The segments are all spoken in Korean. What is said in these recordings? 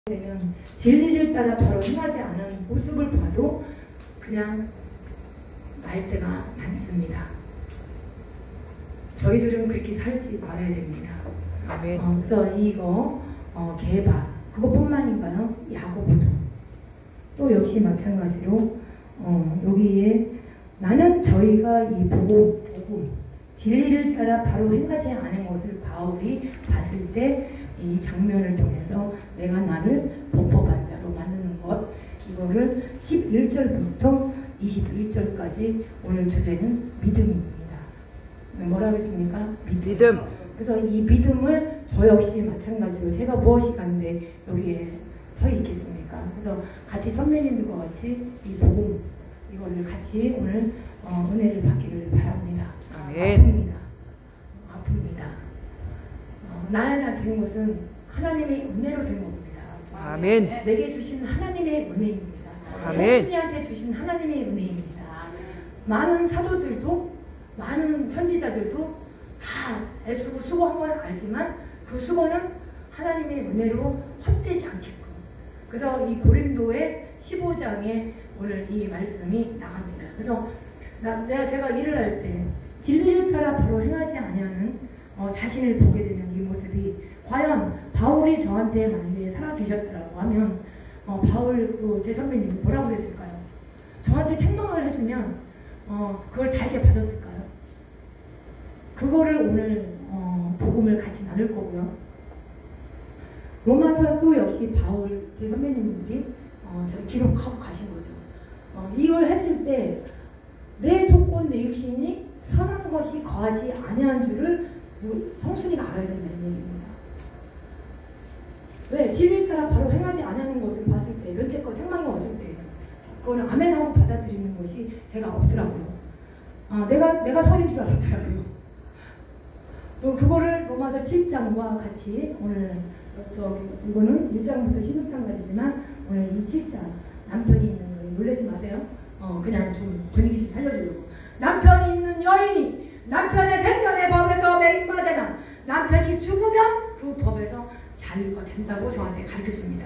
되면 진리를 따라 바로 행하지 않은 모습을 봐도 그냥 날 때가 많습니다. 저희들은 그렇게 살지 말아야 됩니다. 그래서 이거 개바 그것뿐만인가요? 야고보도 또 역시 마찬가지로 여기에 나는 저희가 이 복음 진리를 따라 바로 행하지 않은 것을 바울이 봤을 때 이 장면을 통해서 내가 나를 복법한 자로 만드는 것, 이거를 11절부터 21절까지 오늘 주제는 믿음입니다. 뭐라고 했습니까? 믿음. 그래서 이 믿음을 저 역시 마찬가지로 제가 무엇이 간데 여기에 서 있겠습니까? 그래서 같이 선배님들과 같이 이 복음 이거를 같이 오늘 은혜를 받기를 바랍니다. 아픕니다. 나야 된 것은 하나님의 은혜로 된 겁니다. 아멘. 내게 주신 하나님의 은혜입니다. 예수님한테 주신 하나님의 은혜입니다. 많은 사도들도 많은 선지자들도 다 애쓰고 수고한 건 알지만 그 수고는 하나님의 은혜로 헛되지 않게끔. 그래서 이 고린도의 15장에 오늘 이 말씀이 나갑니다. 그래서 제가 일을 할 때 진리를 따라 바로 행하지 아니하는 자신을 보게 되는 이 모습이 과연 바울이 저한테 만약에 살아 계셨다고 하면 바울 제 선배님이 뭐라고 그랬을까요? 저한테 책망을 해주면 그걸 달게 받았을까요? 그거를 오늘 복음을 같이 나눌 거고요. 로마서도 역시 바울 제 선배님들이 저를 기록하고 가신 거죠. 이걸 했을 때 내 속권 내 육신이 선한 것이 거하지 아니한 줄을 성순이가 알아야 된다는 얘기입니다. 왜? 진리를 따라 바로 행하지 않는 것을 봤을 때, 면책과 책망이 왔을 때, 그거는 아멘하고 받아들이는 것이 제가 없더라고요. 내가 선인 줄 알았더라고요. 또 그거를 로마서 7장과 같이 오늘 이거는 1장부터 16장까지지만 오늘 이 7장 남편이 있는 거 놀라지 마세요. 그냥 좀 분위기 좀 살려주려고. 남편이 있는 여인이 남편의 생전의 법에서 매임받으나 남편이 죽으면 그 법에서 자유가 된다고 저한테 가르쳐줍니다.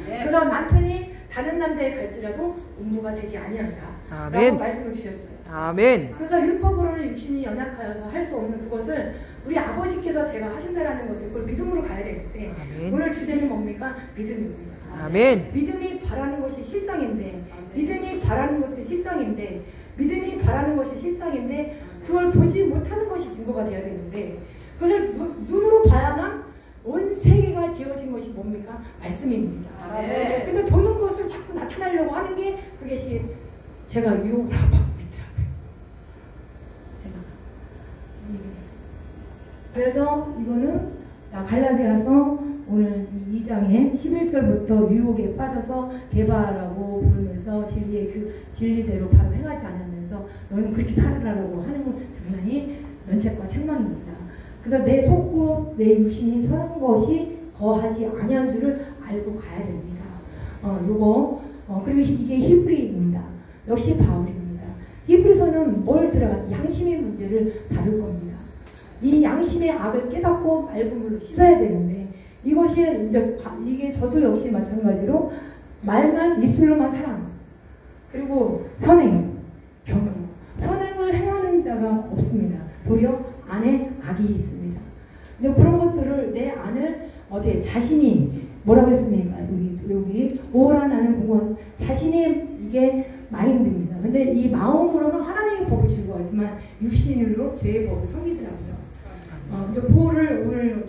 그래서 남편이 다른 남자에 갈지라도 음부가 되지 아니한다 라고 말씀을 주셨어요. 아멘. 그래서 율법으로는 육신이 연약하여서 할 수 없는 그것을 우리 아버지께서 제가 하신다라는 것을 그걸 믿음으로 가야 되는데 오늘 주제는 뭡니까? 믿음입니다. 아멘. 믿음이 바라는 것이 실상인데 믿음이 바라는 것도 실상인데 믿음이 바라는 것이 실상인데 그걸 보지 못하는 것이 증거가 되어야 되는데 그것을 눈으로 봐야만 온 세계가 지어진 것이 뭡니까? 말씀입니다. 근데 보는 것을 자꾸 나타내려고 하는 게 그것이 제가 유혹을 하고 있더라고요. 그래서 이거는 갈라디아서 오늘 이 2장에 11절부터 유혹에 빠져서 개바라고 부르면서 진리대로 바로 행하지 않으면서 너는 그렇게 살아라라고 하는 장면이 면책과 책망입니다. 그래서 내 속고 내 육신이 선한 것이 거하지 아니한 줄을 알고 가야 됩니다. 그리고 이게 히브리입니다. 역시 바울입니다. 히브리서는 뭘 들어가? 양심의 문제를 다룰 겁니다. 이 양심의 악을 깨닫고 맑은 물로 씻어야 되는데 이것이 이게 저도 역시 마찬가지로 말만 입술로만 사랑 그리고 선행, 경영 선행을 행하는 자가 없습니다. 도리어 안에 악이 있습니다. 근데 그런 것들을 내 안을 자신이 뭐라고 했습니까? 여기 오라나는 공원 자신의 이게 마인드입니다. 근데 이 마음으로는 하나님의 법을 즐거워하지만 육신으로 죄의 법을 섬기더라고요. 그거를 오늘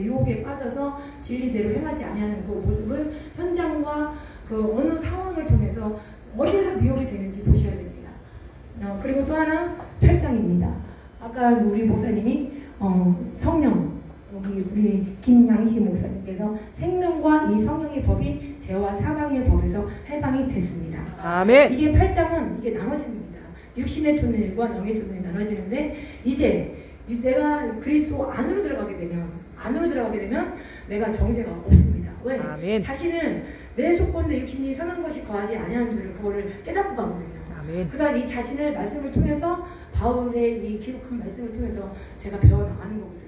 유혹에 빠져서 진리대로 행하지 아니하는 그 모습을 현장과 그 어느 상황을 통해서 어디에서 미혹이 되는지 보셔야 됩니다. 그리고 또 하나 8장입니다. 아까 우리 목사님이 성령 여기 우리 김양시 목사님께서 생명과 이 성령의 법이 죄와 사망의 법에서 해방이 됐습니다. 아멘. 이게 8장은 이게 나눠집니다. 육신의 존재과 영의 존재가 나눠지는데 이제 내가 그리스도 안으로 들어가게 되면 내가 정죄가 없습니다. 왜? 아멘. 자신을 내 속권 내 육신이 선한 것이 거하지 아니하는 줄을 그거를 깨닫고 가거든요. 아멘. 그래서 이 자신을 말씀을 통해서 바울의 이 기록한 말씀을 통해서 제가 배워나가는 거거든요.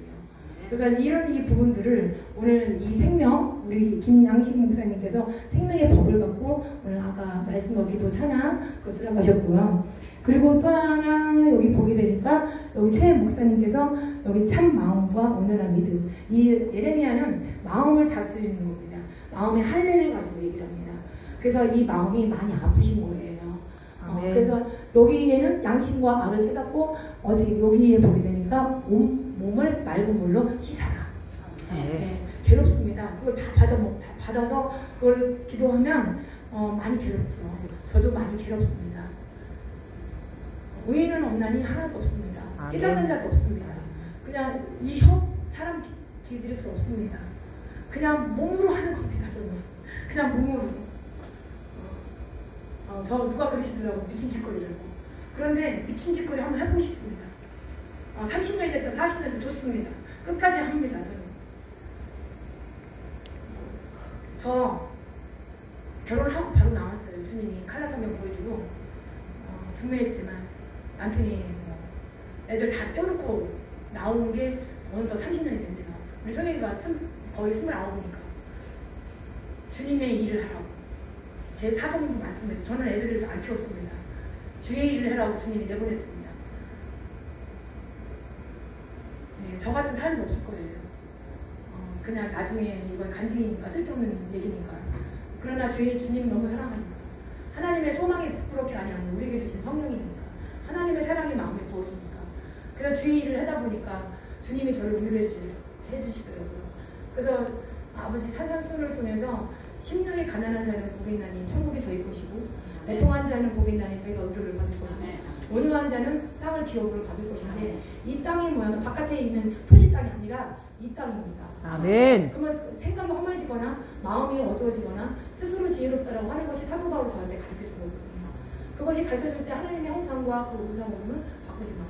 그래서 이런 이 부분들을 오늘 이 생명, 우리 김양식 목사님께서 생명의 법을 갖고 오늘 아까 말씀과 기도 찬양 그거 들어가셨고요. 그리고 또 하나 여기 보게 되니까 여기 최 목사님께서 여기 참 마음과 온전한 믿음. 이 예레미야는 마음을 다스리는 겁니다. 마음의 할례를 가지고 얘기를 합니다. 그래서 이 마음이 많이 아프신 거예요. 그래서 여기에는 양심과 악을 깨닫고 어디 여기에 보게 되니까 몸을 맑은 물로 씻어라. 네, 괴롭습니다. 그걸 다 받아서 그걸 기도하면 많이 괴롭죠. 저도 많이 괴롭습니다. 의인은 없나니 하나도 없습니다. 깨닫는 자도 없습니다. 그냥 이 사람 길들일 수 없습니다. 그냥 몸으로 하는 겁니다. 저는 그냥 몸으로. 저 누가 그러시더라고 미친 짓거리라고. 그런데 미친 짓거리 한번 해보고 싶습니다. 30년이 됐든 40년이 좋습니다. 끝까지 합니다. 저 결혼하고 바로 나왔어요. 주님이 칼라 성경 보여주고 중매했지만 남편이 애들 다 떼어놓고 나온 게 어느덧 30년이 됩니다. 우리 성경이가 거의 29이니까 주님의 일을 하라고 제 사정도 많습니다. 저는 애들을 안 키웠습니다. 주의 일을 하라고 주님이 내보냈습니다. 네, 저 같은 삶은 없을 거예요. 그냥 나중에 이건 간증이니까 쓸데없는 얘기니까. 그러나 주님 너무 사랑합니다. 하나님의 소망이 부끄럽게 아니하면 우리에게 주신 성령이니까. 하나님의 사랑이 마음에 부어지니까. 그래서 주의 일을 하다 보니까 주님이 저를 위로해 주시더라고요. 그래서 아버지 산산수를 통해서 심령이 가난한 자는 복이 나니 천국이 저희 것이고 애통한 자는 복이 나니 저희가 의를 받을 것이며 온유한 자는 땅을 기업으로 받을 것인데 이 땅이 뭐냐면 바깥에 있는 토지 땅이 아니라 이 땅입니다. 아멘. 그러면 생각이 험해지거나 마음이 어두워지거나 스스로 지혜롭다라고 하는 것이 사도 바울이 저한테 가르쳐준 거거든요. 그것이 가르쳐줄 때 하나님의 형상과 그 우상으로는 바꾸지 마라.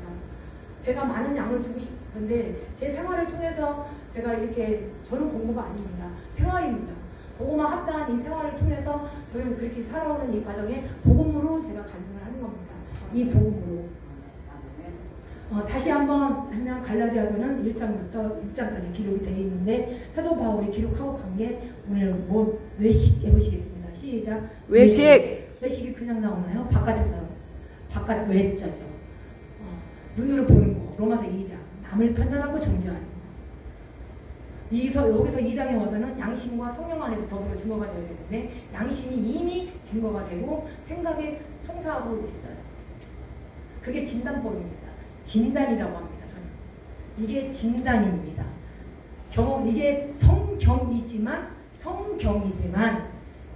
제가 많은 양을 주고 싶은데 제 생활을 통해서 제가 이렇게 저는 공부가 아닙니다. 생활입니다. 복음과 합당한 이 생활을 통해서 저희는 그렇게 살아오는 이 과정에 복음으로 제가 간증을 하는 겁니다. 이 복음으로. 다시 한번 하면 갈라디아서는 1장부터 6장까지 기록이 되어 있는데 사도 바울이 기록하고 간 게 오늘 외식 해보시겠습니다. 시작. 외식이 그냥 나오나요? 바깥에서. 바깥 외자죠. 눈으로 보는 거. 로마서 2장. 남을 판단하고 정죄하는 여기서 2장에 와서는 양심과 성령 안에서 더불어 증거가 되어야 되는데 양심이 이미 증거가 되고 생각에 송사하고 있어요. 그게 진단법입니다. 진단이라고 합니다. 저는. 이게 진단입니다. 이게 성경이지만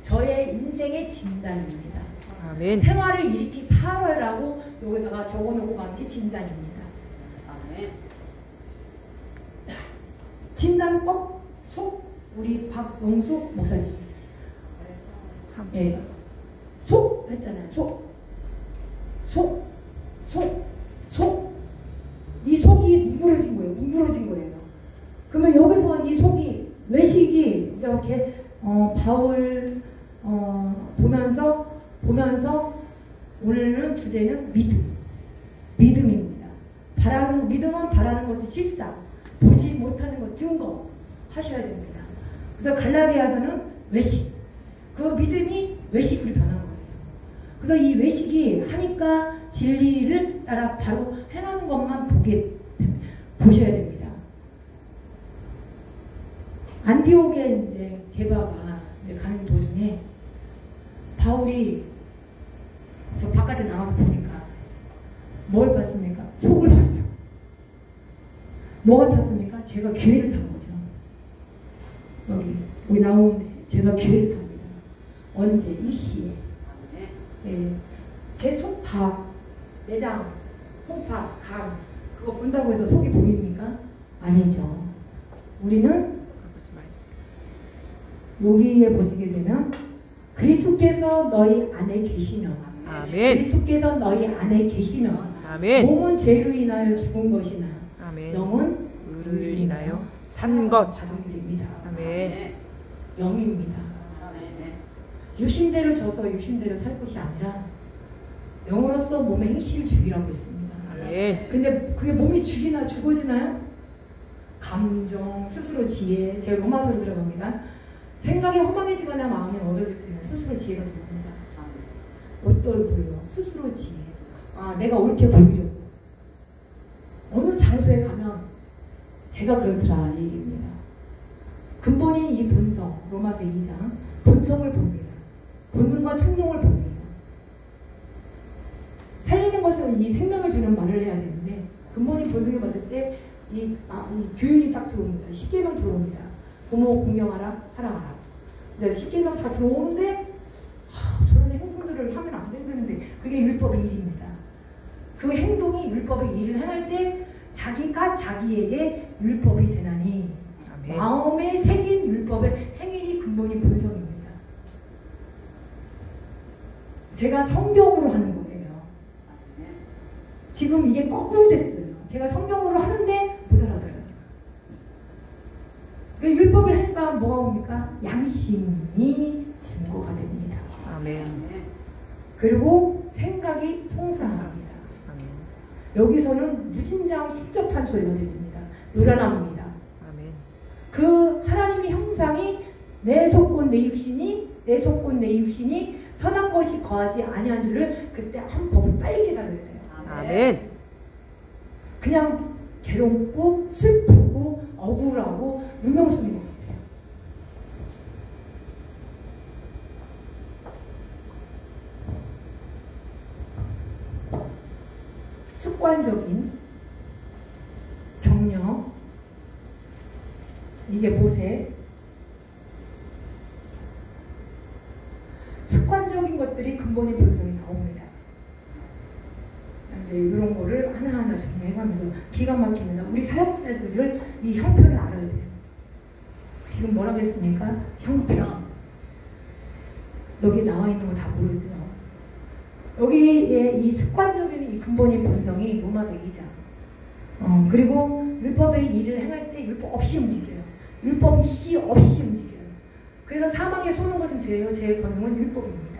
저의 인생의 진단입니다. 아멘. 생활을 이렇게 살아라고 여기다가 적어놓고 간 게 진단입니다. 아멘. 진단법 우리 박용수 목사님. 예. 속 했잖아요. 이 속이 뭉그러진 거예요. 그러면 여기서 이 속이 외식이 이렇게 바울 보면서 오늘은 주제는 믿음입니다. 믿음은 바라는 것이 실상, 보지 못하는 것 증거 하셔야 됩니다. 그래서 갈라디아서는 외식, 그 믿음이 외식으로 변한 거예요. 그래서 이 외식이 하니까 진리를 따라 바로 행하는 것만 보셔야 됩니다. 안디옥에 이제 게바가 가는 도중에 바울이 저 바깥에 나와서 보니까 뭘 봤습니까? 속을 봤어요. 뭐가 탔습니까? 제가 기회를 탄 거죠. 여기 나오는데 제가 기회를 탑니다. 언제? 일시에. 네. 제 속 다 내장, 홍파, 간 그거 본다고 해서 속이 보입니까? 아니죠. 우리는 여기에 보시게 되면 그리스도께서 너희 안에 계시면 아멘. 그리스도께서 너희 안에 계시면 아멘. 몸은 죄로 인하여 죽은 것이나 아멘. 영은 의를 인하여 산 것. 과정들입니다. 아멘. 영입니다. 육신대로 져서 육신대로 살 것이 아니라 영으로서 몸의 행실을 죽이라고 했습니다. 아멘. 근데 그게 몸이 죽어지나요? 감정, 스스로 지혜, 제가 로마서로 들어갑니다. 생각이 허망해지거나 마음이 어두워질 때는 스스로 지혜가 들어옵니다. 어떨고요? 스스로 지혜. 아, 내가 옳게 보이려고. 어느 장소에 가면 제가 그렇더라 이 얘기입니다. 근본인 이 본성, 로마서 2장 본성을 봅니다. 본능과 충동을 봅니다. 살리는 것은 이 생명을 주는 말을 해야 되는데 근본인 본성을 봤을 때 이 교훈이 딱 들어옵니다. 10계명 들어옵니다. 부모 공경하라, 사랑하라. 이제 10계명 다 들어오는데 저런 행동들을 하면 안 된다는데 그게 율법의 일입니다. 그 행동이 율법의 일을 행할 때 자기가 자기에게 율법이 되나니 아멘. 마음에 새긴 율법의 행위이 근본이 본성입니다. 제가 성경으로 하는 거예요. 지금 이게 거꾸로 됐어요. 제가 성경으로 하는데 못 알아들어요. 그 율법을 하니까 뭐가 옵니까? 양심이 증거가 됩니다. 아멘. 그리고 생각이 송사합니다. 아멘. 여기서는 무진장 십접한 소리가 들립니다. 요란합니다. 아멘. 그 하나님의 형상이 내 속곤 내 육신이 내 속곤 내 육신이 선한 것이 거하지 아니한 줄을 그때 한 법을 빨리 깨달아야 돼요. 아멘. 그냥 괴롭고 슬프고 억울하고 누명 쓰는 것 같아요. 습관적인 격려, 이게 모세, 습관적인 것들이 근본의 본성이 나옵니다. 이제 이런 거를 하나하나 정리해가면서 기가 막힙니다. 우리 사역자들을 이 형편을 알아야 돼요. 지금 뭐라고 했습니까? 형편. 여기 나와 있는 거 다 모르죠. 여기에 이 습관적인 이 근본의 본성이 로마서 2장. 그리고 율법의 일을 행할 때 율법 없이 움직여요. 율법 씨 없이 움직여요. 그래서 사망에 쏘는 것은 죄예요. 제 권능은 율법입니다.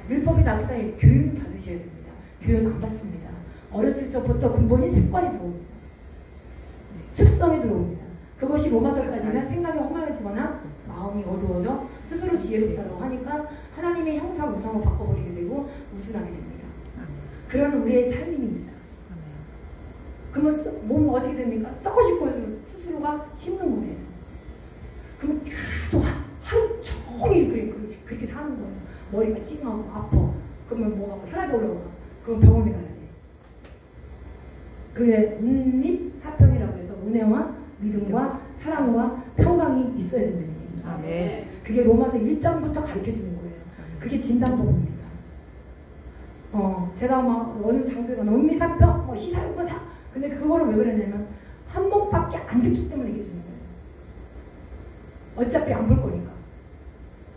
율법이 나보다 교육을 받으셔야 됩니다. 교육 안 받습니다. 어렸을 적부터 근본인 습관이 들어옵니다. 습성이 들어옵니다. 그것이 로마서까지는 생각이 허망해지거나 마음이 어두워져 스스로 지혜롭다고 하니까 하나님의 형상 우상으로 바꿔버리게 되고 우준하게 됩니다. 그런 우리의 삶입니다. 그러면 몸은 어떻게 됩니까? 썩고 싶고 스스로가 힘든 거예요. 그러면 계속 하루 종일 그렇게 사는 거예요. 머리가 찡하고 아파. 그러면 뭐가 혈압이 올라가. 그럼 병원에 가야 돼. 그게 은립사평이라고 해서 은혜와 믿음과 사랑과 평강이 있어야 된다는 얘기입니다. 아멘. 그게 로마서 1장부터 가르쳐주는 거예요. 그게 진단법입니다. 제가 막 어느 장소에 가면 은미사평, 시사용사. 근데 그거를 왜 그러냐면 한 번밖에 안 듣기 때문에 얘기해 주는 거예요. 어차피 안 볼 거니까.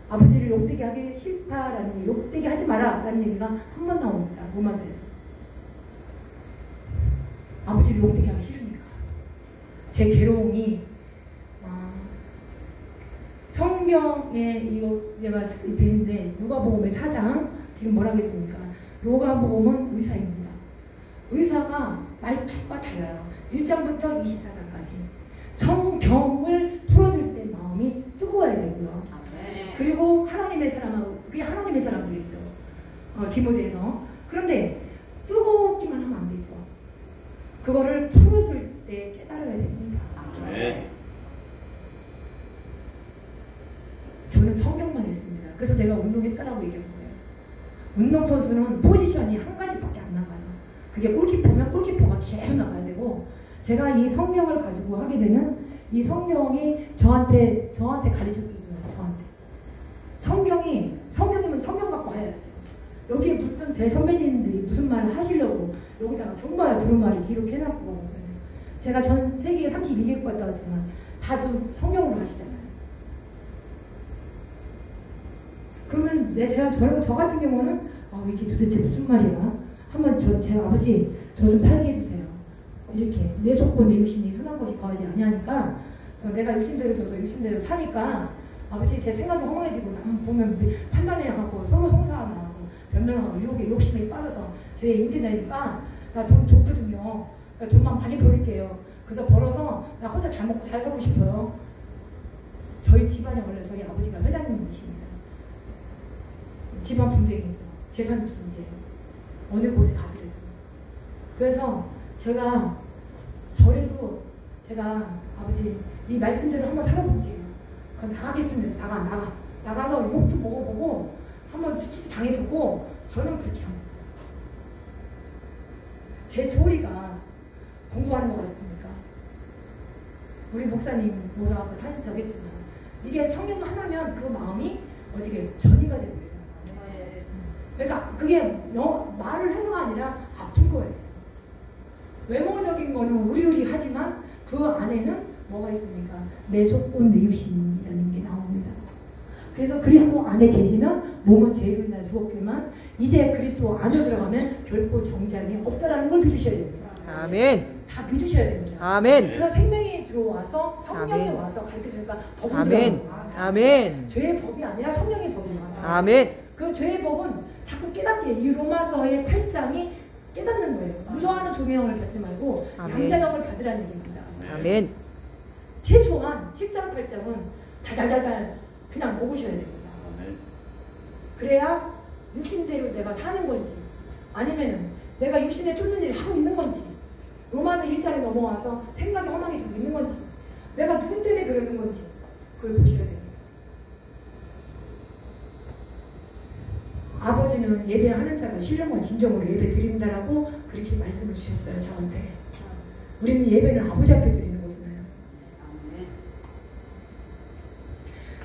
아버지를 욕되게 하기 싫다라는 얘기, 욕되게 하지 마라 라는 얘기가 한 번 나옵니다. 로마서에서. 아버지를 욕되게 하기 싫으니까. 제 괴로움이 성경에 이거 내가 뵀는데 누가복음의 4장 지금 뭐라고 했습니까? 누가복음은 의사입니다. 의사가 말투가 달라요. 1장부터 24장까지. 성경을 풀어줄 때 마음이 뜨거워야 되고요. 그리고 하나님의 사랑하고 그게 하나님의 사랑이겠죠. 디모데에서. 그런데 뜨겁기만 하면 안 되죠. 그거를 풀어줄 때 깨달아야 됩니다. 저는 성경만 했습니다. 그래서 내가 운동했다라고 얘기한 거예요. 운동선수는 포지션이 한 가지밖에 안 나가요. 그게 골키퍼면 골키퍼가 계속 나가야 되고, 제가 이 성경을 가지고 하게 되면 이 성경이 저한테 가르쳐주잖아요. 저한테. 성경이면 성경 갖고 해야죠. 여기에 무슨 대선배님들이 무슨 말을 하시려고 여기다가 정말 두른 말을 기록해 놨고, 제가 전 세계 32개국 갔다 왔지만 다들 성경으로 하시잖아요. 그러면 저 같은 경우는 이게 도대체 무슨 말이야? 한번 제 아버지 저 좀 살게 해주세요. 이렇게 내 속고 내 육신이 선한 것이 거하지 아니하니까 내가 육신대로 둬서 육신대로 사니까 아버지 제 생각이 허망해지고 보면 판단해 나가고 서로 송사하고 변명하고 유혹에 욕심에 빠져서 죄에 인지되니까 나 돈 좋거든요. 돈만 많이 벌릴게요. 그래서 벌어서 나 혼자 잘 먹고 잘 살고 싶어요. 저희 집안에 원래 저희 아버지가 회장님이십니다. 집안 분쟁이죠. 재산 분쟁. 어느 곳에 가더라도. 그래서 제가 저래도 제가 아버지 이 말씀대로 한번 살아볼게요. 그럼 나가겠습니다. 나가서 욕도 먹어보고 한번 수치 당해보고 저는 그렇게 합니다. 제 소리가 공부하는 것 같습니까? 우리 목사님 모셔갖고 다시 저겠지만 이게 성령 하나면 그 마음이 어떻게 전이가 되고 있어요. 그러니까 그게 말을 해서가 아니라 아픈 거예요. 외모적인 거는 우리우리하지만 그 안에는 뭐가 있습니까? 내 속군 내 유신이라는 게 나옵니다. 그래서 그리스도 안에 계시면 몸은 죄로 인하여 죽었지만 이제 그리스도 안에 들어가면 결코 정죄함이 없다라는 걸 믿으셔야 됩니다. 아멘. 다 믿으셔야 됩니다. 아멘. 그래서 생명이 들어와서 성령이 아멘. 와서 가르쳐주니까 법이 아멘. 들어갑니다. 아멘. 죄의 법이 아니라 성령의 법입니다. 아멘. 그 죄의 법은 자꾸 깨닫게 이 로마서의 8장이 깨닫는 거예요. 무서워하는 종의 받지 말고 아멘. 양자형을 받으라는 얘기입니다. 아멘. 최소한 7장 8장은 달달달달 그냥 먹으셔야 됩니다. 그래야 육신대로 내가 사는 건지 아니면 내가 육신에 쫓는 일을 하고 있는 건지 로마서 1장에 넘어와서 생각이 허망해지고 있는 건지 내가 누구 때문에 그러는 건지 그걸 보셔야 됩니다. 아버지는 예배하는 자가 신령과 진정으로 예배 드린다라고 그렇게 말씀을 주셨어요. 저한테. 우리는 예배는 아버지 앞에 드리는 거잖아요.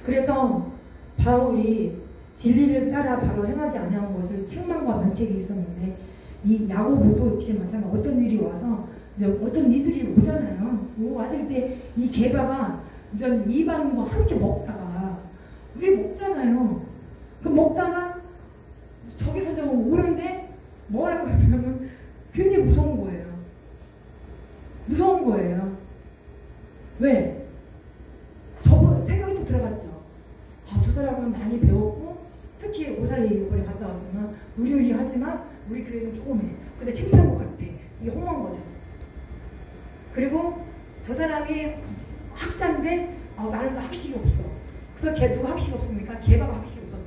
그래서 바울이 진리를 따라 바로 행하지 않은 것을 책망과 면책이 있었는데 이 야고보도 역시 마찬가지 어떤 일이 와서 이제 어떤 이들이 오잖아요. 왔을 때 이 게바가 이전 이방인과 함께 먹다가 우리 먹잖아요. 그 먹다가 저기서 저 오는데 뭐라고 하냐면 괜히 무서운 거예요. 무서운 거예요. 왜? 저번 생각이 또 들어갔죠. 아, 저 사람은 많이 배웠고 특히 오살리 이번에 갔다 왔지만 의리의리하지만 우리 교회는 조금 해. 근데 챙기는 것 같아. 이게 허무한 거죠. 그리고 저 사람이 학자인데 나는 학식이 없어. 그래서 걔 누가 학식이 없습니까? 걔가 학식이 없었죠.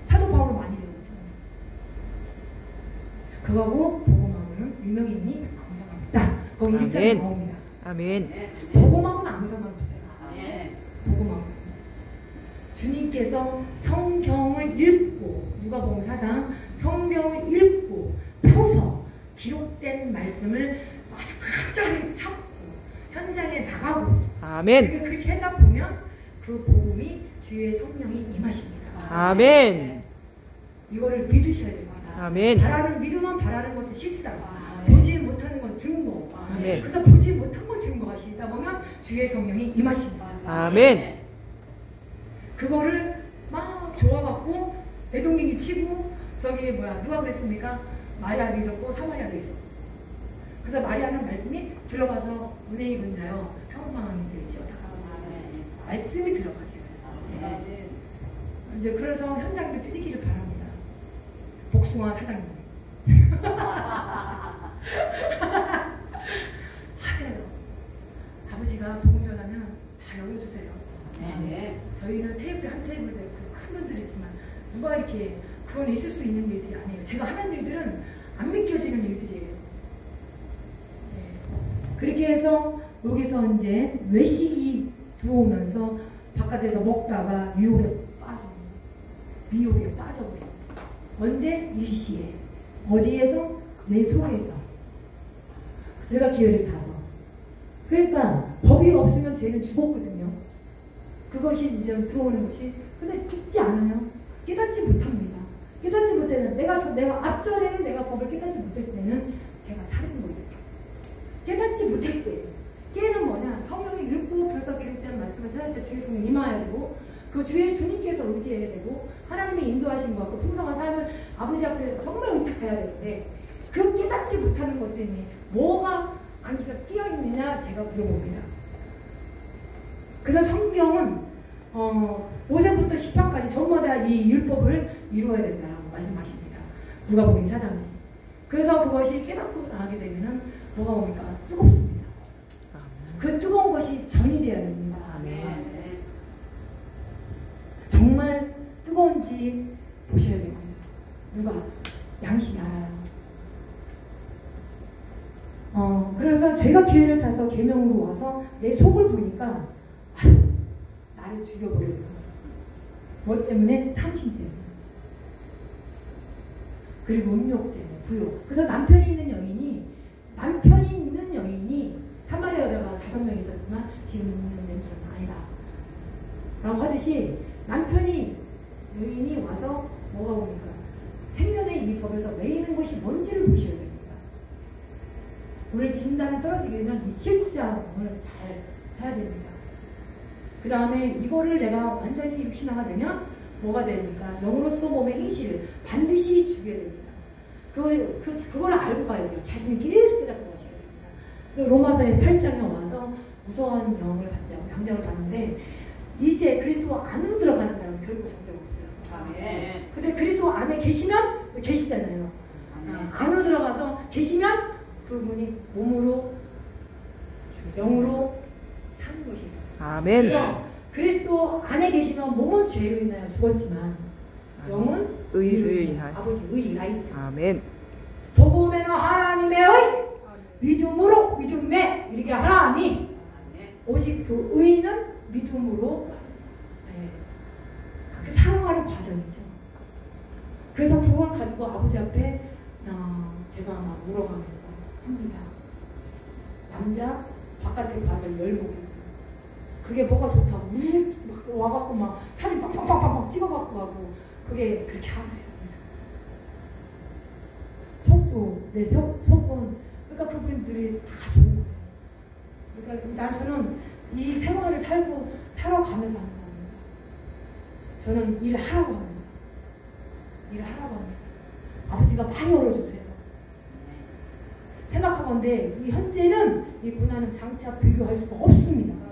사도 바울은 많이 배웠죠. 그거하고 복음하고는 유명인이 아무 상관없다. 거기 1장에 나옵니다. 아멘. 복음하고는 아무 상관없어요. 복음하고. 주님께서 성경을 읽고 누가복음 4장 성경을 읽고 펴서 기록된 말씀을 아주 끝까지 찾고 현장에 나가고 아멘. 그렇게 하다 보면 그 복음이 주의 성령이 임하십니다. 아멘. 이거를 믿으셔야 됩니다. 아멘. 믿으면 바라는 것도 실상 보지 못하는 건 증거. 아멘. 그래서 보지 못한 건 증거하시다 보면 주의 성령이 임하십니다. 아멘. 그거를 막 좋아갖고 대동님이 치고 저기 누가 그랬습니까? 마리아도 있었고 사마리아도 있었고 그래서 마리아는 말씀이 들어가서 은혜 입은 자요 평강한 이들이죠. 말씀이 들어가죠. 이제 그래서 현장도 뜨리기를 바랍니다. 복숭아 사장님 하세요. 아버지가 복음 전하면 다 열어주세요. 저희는 테이블 한 테이블도 있고 큰 분들이지만 누가 이렇게 그건 있을 수 있는 일들이 아니에요. 제가 하는 일들은 안 믿겨지는 일들이에요. 그렇게 해서 여기서 이제 외식이 들어오면서 바깥에서 먹다가 미혹에 빠져버려. 언제? 일시에. 어디에서? 내 속에서. 제가 기회를 타서. 그러니까 법이 없으면 죄는 죽었거든요. 그것이 이제 들어오는 것이 근데 죽지 않아요. 깨닫지 못합니다. 깨닫지 못해는 내가 앞전에는 내가 법을 깨닫지 못할 때는 제가 다른 거예요. 깨닫지 못할 때 깨는 뭐냐? 성경을 읽고 벌써 기록된 말씀을 찾을 때 주의 성령 임하여야 되고 그 주의 주님께서 의지해야 되고 하나님이 인도하신 것 같고 풍성한 삶을 아버지 앞에 정말 의탁해야 되는데 그 깨닫지 못하는 것 때문에 뭐가 안기가 끼어있느냐 제가 물어봅니다. 그래서 성경은 5세부터 10편까지 전부 다 이 율법을 이루어야 된다고 말씀하십니다. 누가복음 4장에. 그래서 그것이 깨닫고 나가게 되면은 뭐가 옵니까? 뜨겁습니다. 상실해야 됩니다. 아멘. 정말 뜨거운지 보셔야 됩니다. 누가? 양심이 알아요. 그래서 제가 기회를 타서 계명으로 와서 내 속을 보니까 나를 죽여버려요. 뭐 때문에? 탐심 때문에. 그리고 음욕 때문에, 부욕. 그래서 남편이 있는 여인이 사마리아 여자가 5명 있었지만 지금 있는 남편은 아니다 라고 하듯이 여인이 와서 뭐가 옵니까? 생전에 이 법에서 매이는 것이 뭔지를 보셔야 됩니다. 오늘 진단이 떨어지게 되면 이 7구장을 잘 해야 됩니다. 그 다음에 이거를 내가 완전히 육신화가 되면 뭐가 됩니까? 영으로서 몸의 행실을 반드시 주게 됩니다. 그걸 알고 가야 돼요. 자신이 계속 깨닫고 가셔야 됩니다. 로마서의 8장에 와서 무서운 영을 받자고 명령을 받는데 이제 그리스도 안으로 들어가는 사람은 결국 적용 없어요. 아멘. 근데 그리스도 안에 계시면 계시잖아요. 안으로 들어가서 계시면 그분이 몸으로 영으로 사는 것이에요. 아멘. 그래서 그리스도 안에 계시면 몸은 죄로 인하여 죽었지만 영은 의한. 아버지 의라이. 아멘. 복음에는 하나님의 의 믿음으로 믿음에 이렇게 하나님이 오직 그 의는 믿음으로 사랑하는 과정이죠. 그래서 그걸 가지고 아버지 앞에 제가 막 물어가면서 합니다. 남자 바깥에 가서 열목이죠. 그게 뭐가 좋다고 막 와갖고 막 사진 빡빡빡빡 찍어갖고 하고 그게 그렇게 하고 있습니다. 속도 내 속은 그러니까 그분들이 다 좋은 거예요. 그러니까 저는 이 생활을 살아가면서 하는 겁니다. 저는 일하라고 합니다. 일하라고 합니다. 아버지가 많이 열어주세요. 생각하건대 이 현재는 이 고난은 장차 비교할 수가 없습니다.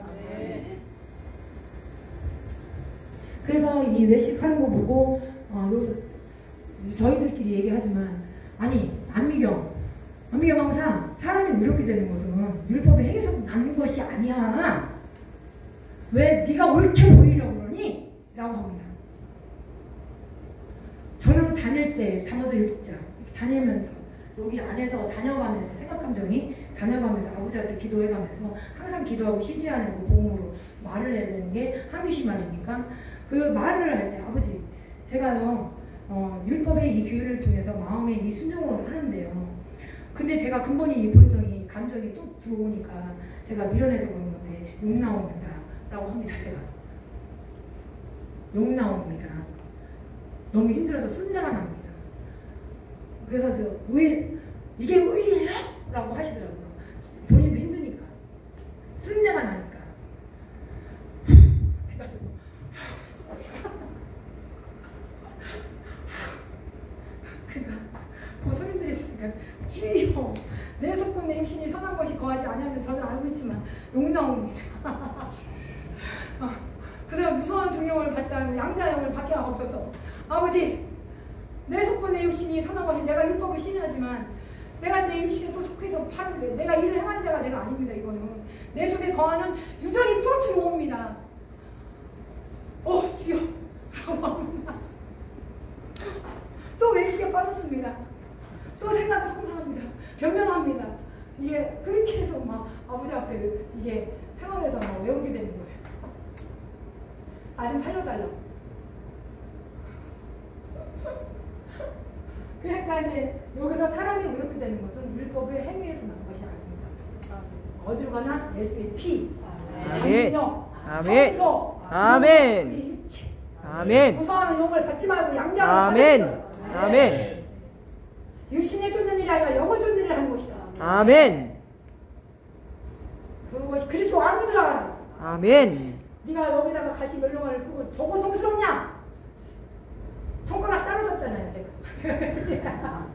그래서 이 외식하는 거 보고 여기서 저희들끼리 얘기하지만 아니 안미경 항상 사람이 이렇게 되는 것은 율법의 행위에서 남는 것이 아니야. 왜 네가 옳게 보이려고 그러니? 라고 합니다. 저는 다닐 때 사모서 6장 다니면서 여기 안에서 다녀가면서 생각감정이 다녀가면서 아버지한테 기도해가면서 항상 기도하고 시지하는 그 보험으로 말을 해야 되는 게 한기시 말이니까 그 말을 할 때 아버지 제가요 율법의 이 교회를 통해서 마음의 이 순종을 하는데요. 근데 제가 근본이 이 본성이 감정이 또 들어오니까 제가 밀어내서 그런 건데 욕 나옵니다 라고 합니다. 제가 욕 나옵니다. 너무 힘들어서 쓴내가 납니다. 그래서 이게 의예요? 라고 하시더라고요. 본인도 힘드니까 쓴내가 나니까 그래가지고 그러니까 고소인들이 있으니까 주여 내 속군 내 임신이 선한 것이 거하지 아니하는 저는 알고 있지만 욕 나옵니다. 그래서 무서운 중용을 받지 않고 양자형을 받게 하옵소서. 아버지 내 속군 내 육신이 선한 것이 내가 율법을 신하지만 내가 내 육신에 또 속해서 파는데 내가 일을 행하는 자가 내가 아닙니다. 이거는 내 속에 거하는 유전이 또 들어옵니다. 주여 라고 합니다. 또 외식에 빠졌습니다. 또 생각을 성사합니다. 변명합니다. 이게 그렇게 해서 막 아버지 앞에 이게 생활에서 막 외우게 되는 거예요. 아 좀 살려달라고. 그러니까 이제 여기서 사람이 이렇게 되는 것은 율법의 행위에서 난 것이 아닙니다. 어디로 가나 예수의 피, 강력, 성소, 아멘. 아멘. 무서워하는 욕을 받지 말고 양자로 아멘. 아멘. 육신에 쫓는 일이 아니라 영을 쫓는 일을 하는 것이다. 아멘. 그것이 그리스도 안으로 들어가라. 아멘. 네가 여기다가 가시 멸령관을 쓰고 더 고통스럽냐? 손가락 자르졌잖아요, 제가.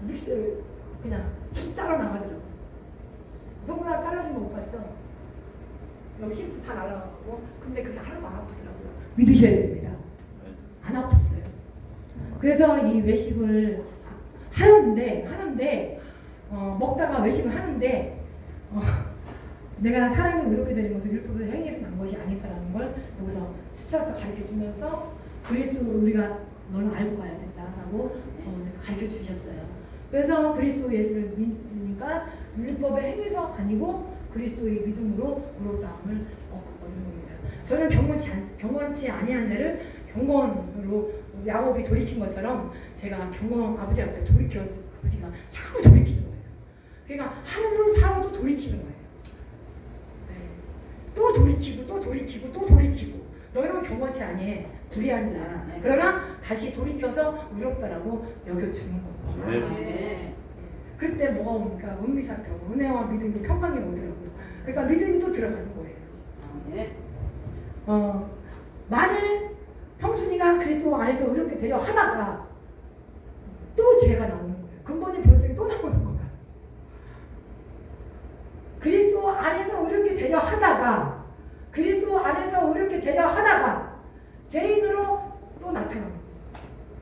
믹스 그냥 쭉 잘라 나가더라고. 손가락 잘라진 거 못 봤죠? 여기 심수 다 날아가고, 근데 그게 하나도 안 아프더라고요. 믿으셔야 됩니다. 안 아팠어요. 그래서 이 외식을 하는데 먹다가 외식을 하는데 내가 사람이 의롭게 되는 것을 율법의 행위에서 난 것이 아니다라는 걸 여기서 스쳐서 가르쳐주면서 그리스도 우리가 너는 알고 가야 된다라고 가르쳐주셨어요. 그래서 그리스도 예수를 믿으니까 율법의 행위에서 아니고 그리스도의 믿음으로 의롭다함을 얻는 겁니다. 저는 경건치 아니한 자를 경건으로 야곱이 돌이킨 것처럼 제가 아버지 앞에 아버지가 자꾸 돌이키는 거예요. 그러니까 하루를 살아도 돌이키는 거예요. 네. 또 돌이키고 또 돌이키고 또 돌이키고 너희는 경건치 아니해 불의한 자. 그러나 다시 돌이켜서 의롭다라고 여겨주는 겁니다. 네. 그때 뭐가 옵니까? 은비사평, 은혜와 믿음이 평강이 오더라고요. 그러니까 믿음이 또 들어가는 거예요. 만일 형순이가 그리스도 안에서 의롭게 되려 하다가 또 죄가 나오는 거예요. 근본이 변성이 또 나오는 거예요. 그리스도 안에서 의롭게 되려 하다가 죄인으로 또 나타납니다.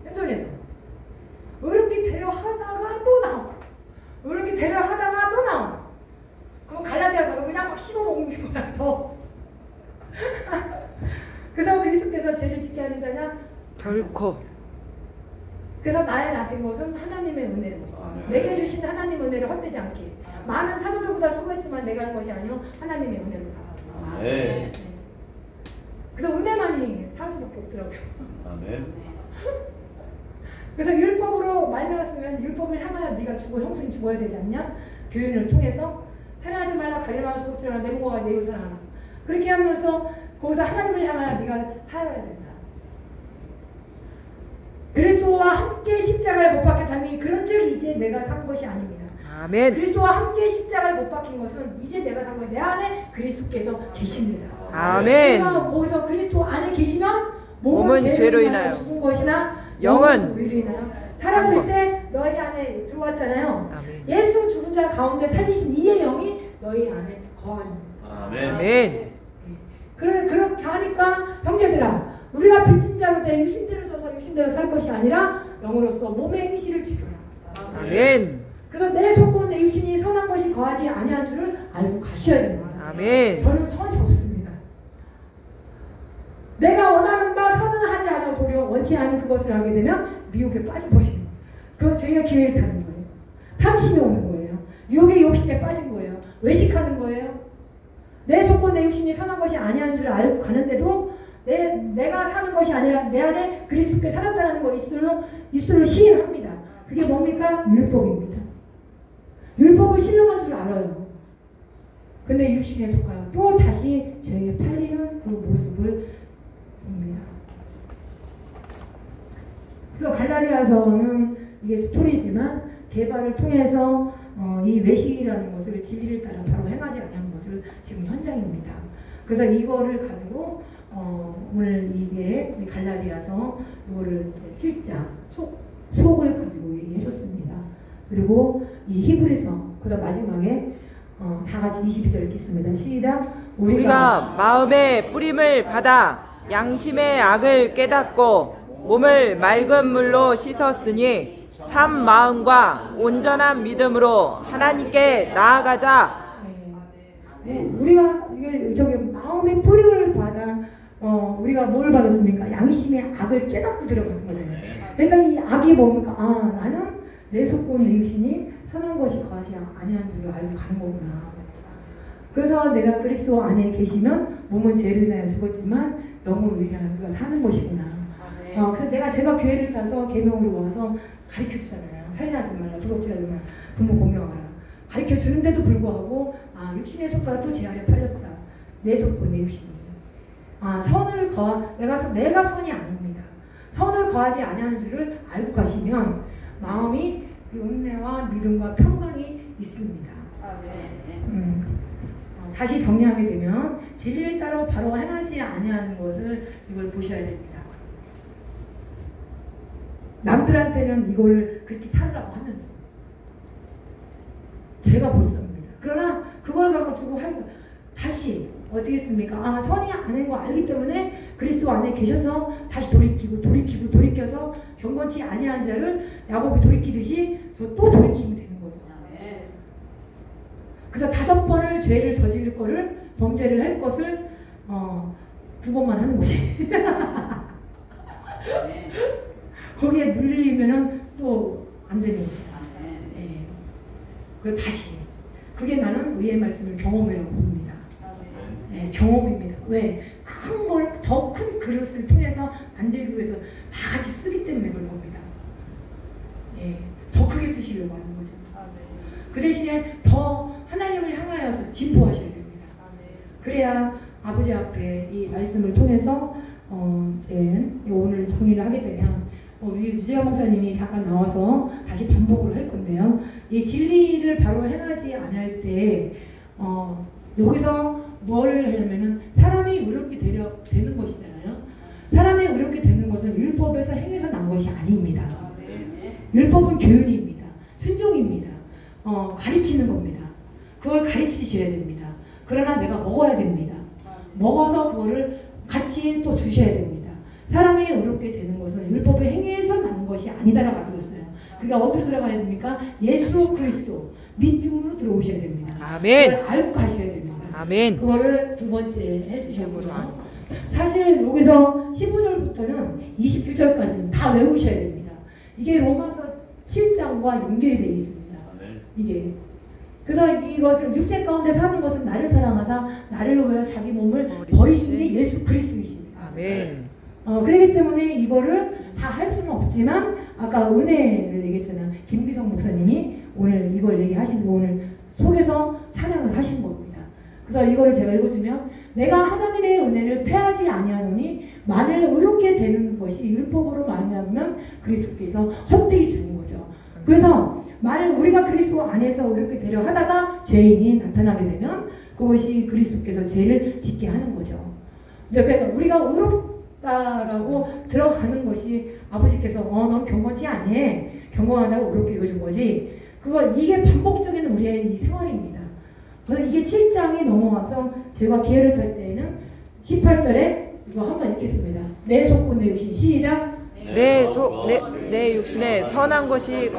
현존에서 의롭게 되려 하다가 또 나오고 의롭게 되려 하다가 또 나오고 그럼 갈라디아서는 그냥 막 씹어먹는 거예요. 그래서 그리스도께서 죄를 짓게 하는 자냐? 결코. 그래서 나의 나된 것은 하나님의 은혜로 내게 주신 하나님의 은혜를 헛되지 않게 많은 사도들보다 수고했지만 내가 한 것이 아니요 하나님의 은혜로 네. 그래서 은혜만이 살 수밖에 없더라고요. 그래서 율법으로 말미암았으면 율법을 향하여 네가 죽어 형순이 죽어야 되지 않냐? 교훈을 통해서 살인하지 말라 가리마라 소독지라 내 몸과 내 이웃을 하나 그렇게 하면서 거기서 하나님을 향하여 네가 살아야 된다. 그리스도와 함께 십자가에 못 박혔다니 그런즉 이제 내가 산 것이 아닙니다. 아멘. 그리스도와 함께 십자가에 못 박힌 것은 이제 내가 산 거예요. 내 안에 그리스도께서 계십니다. 아멘. 그래서 거기서 그리스도 안에 계시면 몸은 죄로 인하여 죽은 것이나 영은 의로 인하여 살았을 때 너희 안에 들어왔잖아요. 아멘. 예수 죽은 자 가운데 살리신 이의 영이 너희 안에 거하니. 아멘. 그렇게 하니까 형제들아 우리가 빚진 자로 내 육신대로 져서 육신대로 살 것이 아니라 영으로서 몸의 행실을 지켜라. 아멘. 그래서 내 속고 내 육신이 선한 것이 거하지 아니한 줄을 알고 가셔야 됩니다. 아멘. 저는 선이 없습니다. 내가 원하는 바 선은 하지 않아 도리어 원치 않은 그것을 하게 되면 미혹에 빠진 것입니다. 그거 저희가 기회를 타는 거예요. 탐심이 오는 거예요. 유혹의 욕심에 빠진 거예요. 외식하는 거예요. 내 속고 내 육신이 선한 것이 아니한 줄 알고 가는데도 내가 사는 것이 아니라 내 안에 그리스도께 살았다는 걸 입술로 시인합니다. 그게 뭡니까? 율법입니다. 율법을 신령한 줄 알아요. 근데 육신에 속하여 또 다시 죄에 팔리는 그 모습을 봅니다. 그래서 갈라디아서는 이게 스토리지만 개발을 통해서 이 외식이라는 것을 진리를 따라 바로 행하지 않는 것을 지금 현장입니다. 그래서 이거를 가지고 오늘 이게 갈라디아서 이거를 7장 속을 가지고 얘기해줬습니다. 그리고 이 히브리서 그다음 마지막에 다 같이 22절 읽겠습니다. 시작. 우리가 마음의 뿌림을 받아 양심의 악을 깨닫고 몸을 맑은 물로 씻었으니 참 마음과 온전한 믿음으로 하나님께 나아가자. 우리가 저기 마음의 뿌림을 받아 우리가 뭘 받았습니까? 양심의 악을 깨닫고 들어가는 거잖아요. 그러니까 이 악이 뭡니까? 나는 내 속고 내 육신이 선한 것이 거하지 아니한 줄을 알고 가는 거구나. 그래서 내가 그리스도 안에 계시면 몸은 죄로 인하여 죽었지만 영으로 인하여 우리가 사는 것이구나. 그래서 제가 교회를 타서 계명으로 와서 가르쳐 주잖아요. 살인하지 말라, 도둑질하지 말라, 부모 공경하라. 가르쳐 주는데도 불구하고 육신의 속도가 또 제 안에 팔렸다. 내 속고 내 육신이. 내가 선이 아닙니다. 선을 거하지 아니하는 줄을 알고 가시면 마음이 은혜와 믿음과 평강이 있습니다. 다시 정리하게 되면 진리를 따라 바로 행하지 아니하는 것을 이걸 보셔야 됩니다. 남들한테는 이걸 그렇게 살으라고 하면서 제가 못 삽니다. 그러나 그걸 가지고 다시 어떻게 했습니까? 선이 아닌 거 알기 때문에 그리스도 안에 계셔서 다시 돌이켜서 경건치 아니한 자를 야곱이 돌이키듯이 저 또 돌이키면 되는 거죠. 그래서 5번을 죄를 저지를 거를 범죄를 할 것을 2번만 하는 거지. 거기에 눌리면은 또 안 되는 거죠. 예. 그 다시 그게 나는 의의 말씀을 경험이라고 봅니다. 예, 경험입니다. 왜? 큰 걸, 더 큰 그릇을 통해서 만들기 위해서 다 같이 쓰기 때문에 그런 겁니다. 예, 더 크게 쓰시려고 하는 거죠. 그 대신에 더 하나님을 향하여서 진보하셔야 됩니다. 그래야 아버지 앞에 이 말씀을 통해서 이제 오늘 정의를 하게 되면 우리 유재영 목사님이 잠깐 나와서 다시 반복을 할 건데요. 이 진리를 바로 행하지 않을 때 여기서 뭘 하냐면은 사람이 의롭게 되는 것이잖아요. 사람이 의롭게 되는 것은 율법에서 행해서 난 것이 아닙니다. 율법은 교훈입니다. 순종입니다. 가르치는 겁니다. 그걸 가르치셔야 됩니다. 그러나 내가 먹어야 됩니다. 먹어서 그거를 같이 또 주셔야 됩니다. 사람이 의롭게 되는 것은 율법의 행위에서 나는 것이 아니다라고 가르쳤어요. 그게 어디로 들어가야 됩니까? 예수 그리스도 믿음으로 들어오셔야 됩니다. 아멘. 그걸 알고 가셔야 됩니다. 아멘. 그거를 2번째 해주셨고요. 사실 여기서 15절부터는 21절까지는 다 외우셔야 됩니다. 이게 로마서 7장과 연결이 되어 있습니다. 이게. 그래서 이것을 육체 가운데 사는 것은 나를 사랑하사 나를 위하여 자기 몸을 버리신 게 예수 그리스도이십니다. 아멘. 그렇기 때문에 이거를 다 할 수는 없지만 아까 은혜를 얘기했잖아요. 김기성 목사님이 오늘 이걸 얘기하시고 오늘 속에서 찬양을 하신 겁니다. 그래서 이거를 제가 읽어주면 내가 하나님의 은혜를 패하지 아니하노니 만일 의롭게 되는 것이 율법으로 말미암으면 그리스도께서 헛되이 주는 거죠. 그래서 만일 우리가 그리스도 안에서 의롭게 되려 하다가 죄인이 나타나게 되면 그것이 그리스도께서 죄를 짓게 하는 거죠. 그러니까 우리가 의롭다라고 들어가는 것이 아버지께서 넌 경건치 않니? 경건하다고 의롭게 읽어준 거지. 이게 반복적인 우리의 이 생활입니다. 그래서 이게 7장이 넘어와서 제가 기회를 탈 때에는 18절에 이거 한번 읽겠습니다. 내 속고 내 육신 시작. 내 육신에 선한 것이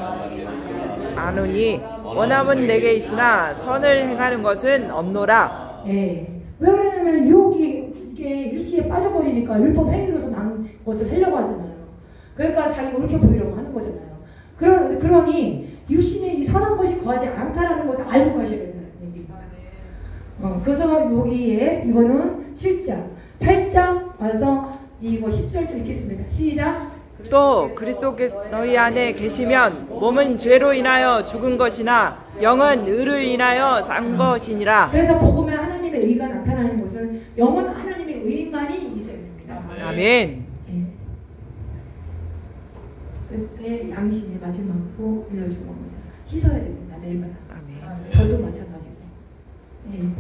아노니 원함은 내게 있으나 선을 행하는 것은 없노라. 예. 왜 그러냐면 유혹이 이게 일시에 빠져버리니까 율법 행위로서 난 것을 하려고 하잖아요. 그러니까 자기가 옳게 보이려고 하는 거잖아요. 그러니 육신에 이 선한 것이 거하지 않다라는 것을 알고 가셔야 된다는 얘기입니다. 그래서 여기에 이거는 7장, 8장 와서 이거 10절도 읽겠습니다. 시작. 또 그리스도께서 너희 안에 계시면 몸은 죄로 인하여 죽은 것이나 영은 의를 인하여 산 것이니라. 그래서 복음에 하나님의 의가 나타나는 것은 영은 하나님의 의만이 있어야 됩니다. 아멘. 그때 양심의 마지막으로 일러주는 겁니다. 씻어야 됩니다. 매일마다. 아멘. 저도 마찬가지고.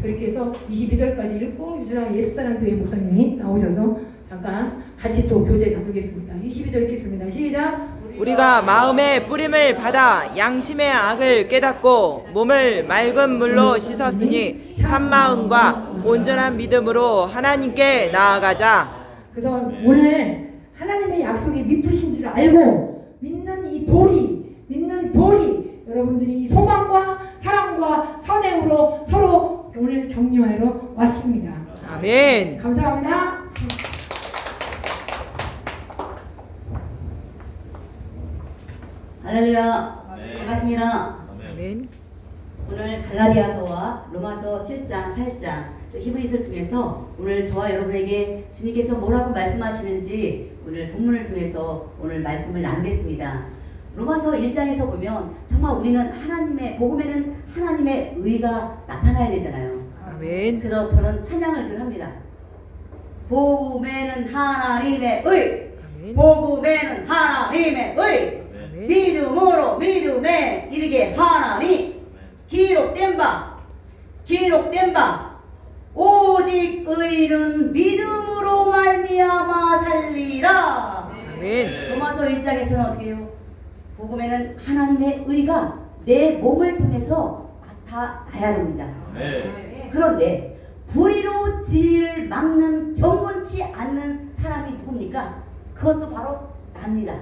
그렇게 해서 22절까지 읽고 유준아 예수사랑 교회 목사님이 나오셔서 잠깐 같이 또 교제 나누겠습니다. 22절 읽겠습니다. 시작. 우리가 마음의 뿌림을 받아 양심의 악을 깨닫고 몸을 맑은 물로 씻었으니 참마음과 온전한 믿음으로 하나님께 나아가자. 그래서 오늘 하나님의 약속이 미쁘신 줄 알고 믿는 돌이 여러분들이 이 소망과 사랑과 선행으로 서로 오늘 격려하러 왔습니다. 아멘. 감사합니다. 할렐루야. 반갑습니다. 아멘. 오늘 갈라디아서와 로마서 7장, 8장, 히브리서를 통해서 오늘 저와 여러분에게 주님께서 뭐라고 말씀하시는지 오늘 본문을 통해서 오늘 말씀을 나누겠습니다. 로마서 1장에서 보면 정말 우리는 복음에는 하나님의 의가 나타나야 되잖아요. 아멘. 그래서 저는 찬양을 늘 합니다. 복음에는 하나님의 의, 아멘. 복음에는 하나님의 의, 아멘. 믿음으로 믿음에 이르게 하나니 기록된 바 오직 의는 믿음으로 말미암아 살리라. 아멘. 로마서 1장에서는 어떻게 해요? 복음에는 하나님의 의가 내 몸을 통해서 나타나야 됩니다. 그런데 불의로 진리를 막는 경건치 않는 사람이 누굽니까? 그것도 바로 납니다.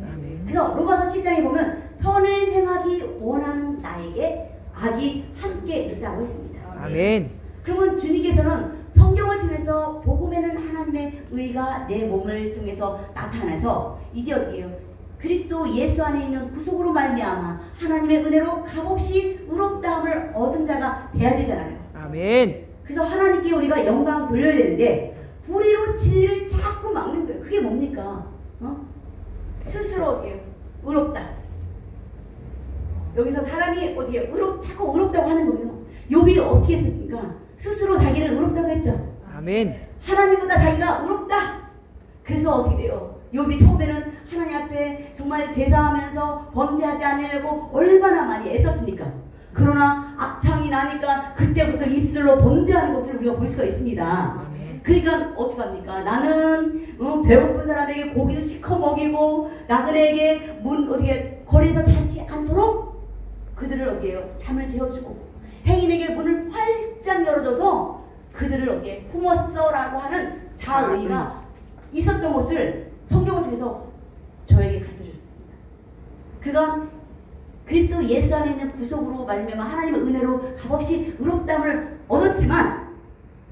아멘. 그래서 로마서 7장에 보면 선을 행하기 원하는 나에게 악이 함께 있다고 했습니다. 아멘. 그러면 주님께서는 성경을 통해서 복음에는 하나님의 의가 내 몸을 통해서 나타나서 이제 어떻게 해요? 그리스도 예수 안에 있는 구속으로 말미암아 하나님의 은혜로 값없이 의롭다함을 얻은 자가 돼야 되잖아요. 아멘. 그래서 하나님께 우리가 영광 돌려야 되는데 불의로 진리를 자꾸 막는 거예요. 그게 뭡니까? 스스로 어떻게 해요? 의롭다. 여기서 사람이 어떻게 해요? 자꾸 의롭다고 하는 거예요. 욥이 어떻게 했습니까? 스스로 자기를 의롭다고 했죠. 아멘. 하나님보다 자기가 의롭다. 그래서 어떻게 돼요? 욥이 처음에는 하나님 앞에 정말 제사하면서 범죄하지 않으려고 얼마나 많이 애썼습니까? 그러나 악창이 나니까 그때부터 입술로 범죄하는 것을 우리가 볼 수가 있습니다. 아멘. 그러니까 어떻게 합니까? 나는 배고픈 사람에게 고기도 시커 먹이고 나그네에게 어떻게 거리에서 자지 않도록 그들을 어떻게 해요? 잠을 재워주고 행인에게 문을 활짝 열어줘서 그들을 어떻게 품었어라고 하는 자의가 있었던 것을 성경을 통해서 저에게 가르쳐주셨습니다. 그건 그리스도 예수 안에 있는 구속으로 말미암아 하나님의 은혜로 값없이 의롭다함을 얻었지만